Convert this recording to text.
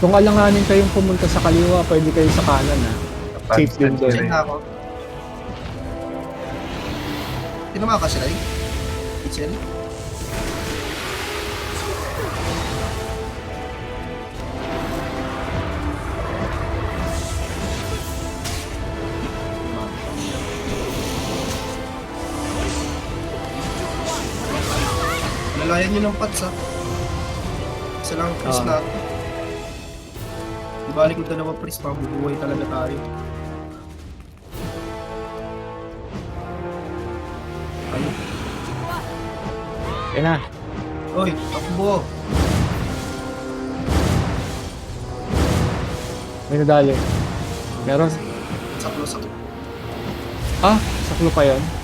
Kung alanganin kayong pumunta sa kaliwa, pwede kayo sa kanan ha. Safe din doon. Diyan na ako. Tinama ka sila eh. Kitchen. Lalayan nyo ng pats ha. Isa lang ang priest natin. Ibalik yung dalawa priest, mabubuhay talaga tayo. Ano? Yan na. Oy, takbo! May nadali. Meron. Saklo, saklo. Ah, saklo pa yun.